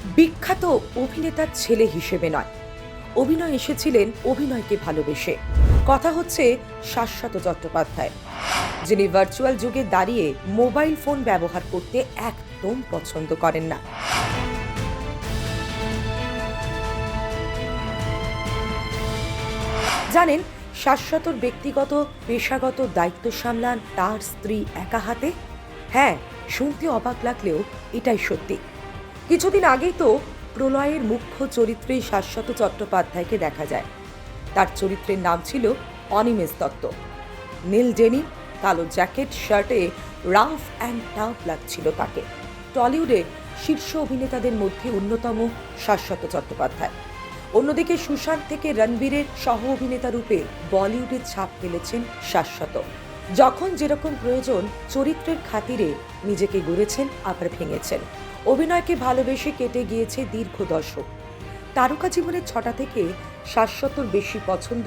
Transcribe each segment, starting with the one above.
বিখ্যাত অভিনেতার ছেলে হিসেবে নয়, অভিনয় এসেছিলেন অভিনয়কে ভালোবেসে। কথা হচ্ছে শাশ্বত চট্টোপাধ্যায়, যিনি ভার্চুয়াল যুগে দাঁড়িয়ে মোবাইল ফোন ব্যবহার করতে একদম পছন্দ করেন না। জানেন, শাশ্বতর ব্যক্তিগত পেশাগত দায়িত্ব সামলান তার স্ত্রী একা হাতে। হ্যাঁ, শুনতে অবাক লাগলেও এটাই সত্যি। কিছুদিন আগেই তো প্রলয়ের মুখ্য চরিত্রে শাশ্বত চট্টোপাধ্যায়কে দেখা যায়। তার চরিত্রের নাম ছিল অনিমেষ দত্ত। নীল ডেনিম, কালো জ্যাকেট, শার্টে রাফ অ্যান্ড টাফ লাগছিল তাকে। টলিউডে শীর্ষ অভিনেতাদের মধ্যে অন্যতম শাশ্বত চট্টোপাধ্যায়। অন্যদিকে সুশান্ত থেকে রণবীরের সহ অভিনেতা রূপে বলিউডে ছাপ ফেলেছেন শাশ্বত। যখন যেরকম প্রয়োজন চরিত্রের খাতিরে নিজেকে গড়েছেন, আবার ভেঙেছেন। অভিনয়কে ভালোবেসে কেটে গিয়েছে দীর্ঘ দশক। তারকা জীবনের ছটা থেকে শাশ্বতর বেশি পছন্দ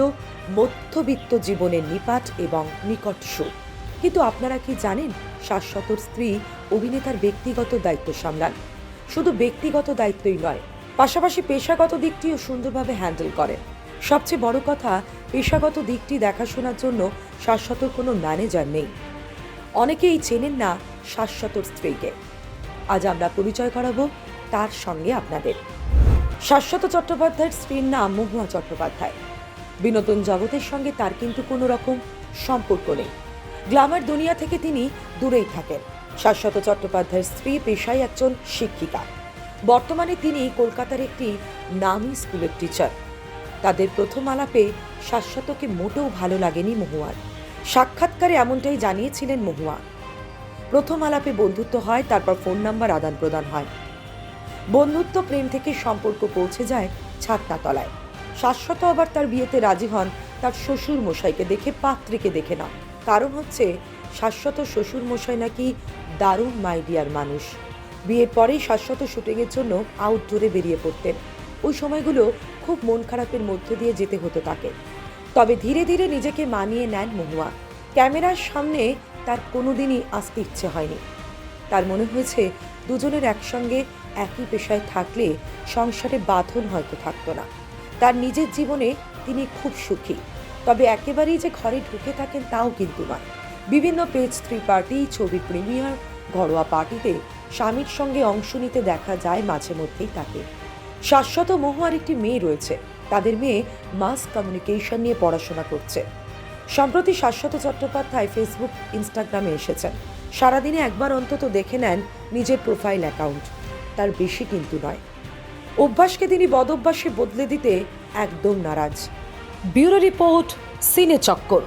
মধ্যবিত্ত জীবনের নিপাট এবং নিকট সুখ। কিন্তু আপনারা কি জানেন, শাশ্বতর স্ত্রী অভিনেতার ব্যক্তিগত দায়িত্ব সামলান। শুধু ব্যক্তিগত দায়িত্বই নয়, পাশাপাশি পেশাগত দিকটিও সুন্দরভাবে হ্যান্ডেল করেন। সবচেয়ে বড় কথা, পেশাগত দিকটি দেখাশোনার জন্য শাশ্বতর কোনো ম্যানেজার নেই। অনেকেই চেনেন না শাশ্বতর স্ত্রীকে। আজ আমরা পরিচয় করাবো তার সঙ্গে আপনাদের। শাশ্বত চট্টোপাধ্যায়ের স্ত্রীর নাম মহুয়া চট্টোপাধ্যায়। বিনোদন জগতের সঙ্গে তার কিন্তু কোনো রকম সম্পর্ক নেই। গ্ল্যামার দুনিয়া থেকে তিনি দূরেই থাকেন। শাশ্বত চট্টোপাধ্যায়ের স্ত্রী পেশায় একজন শিক্ষিকা। বর্তমানে তিনি কলকাতার একটি নামী স্কুলের টিচার। তাদের প্রথম আলাপে শাশ্বতকে মোটেও ভালো লাগেনি মহুয়ার। সাক্ষাৎকারে এমনটাই জানিয়েছিলেন মহুয়া। প্রথম আলাপে বন্ধুত্ব হয়, তারপর ফোন নাম্বার আদান প্রদান হয়। বন্ধুত্ব প্রেম থেকে সম্পর্ক পৌঁছে যায় ছাতনাতলায়। শাশ্বত আবার তার বিয়েতে রাজি হন তার শ্বশুর মশাইকে দেখে, পাত্রীকে দেখে না। কারণ হচ্ছে শাশ্বত শ্বশুর মশাই নাকি দারুণ মাইডিয়ার মানুষ। বিয়ের পরেই শাশ্বত শুটিংয়ের জন্য আউটডোরে বেরিয়ে পড়তেন। ওই সময়গুলো খুব মন খারাপের মধ্যে দিয়ে যেতে হতো তাকে। তবে ধীরে ধীরে নিজেকে মানিয়ে নেন মহুয়া। ক্যামেরার সামনে তার কোনোদিনই আসতে ইচ্ছে হয়নি। তার মনে হয়েছে দুজনের একসঙ্গে একই পেশায় থাকলে সংসারে বাঁধন হয়তো থাকতো না। তার নিজের জীবনে তিনি খুব সুখী। তবে একেবারেই যে ঘরে ঢুকে থাকেন তাও কিন্তু নয়। বিভিন্ন পেজ 3 পার্টি, ছবির প্রিমিয়ার, ঘরোয়া পার্টিতে স্বামীর সঙ্গে অংশ নিতে দেখা যায় মাঝে মধ্যেই তাকে। শাশ্বত মহুয়ার একটি মেয়ে রয়েছে। তাদের মেয়ে মাস কমিউনিকেশন নিয়ে পড়াশোনা করছে। সম্প্রতি শাশ্বত চট্টোপাধ্যায় ফেসবুক, ইনস্টাগ্রামে এসেছেন। সারাদিনে একবার অন্তত দেখে নেন নিজের প্রোফাইল অ্যাকাউন্ট। তার বেশি কিন্তু নয়। অভ্যাসকে তিনি বদঅভ্যাসে বদলে দিতে একদম নারাজ। ব্যুরো রিপোর্ট, সিনে চক্কর।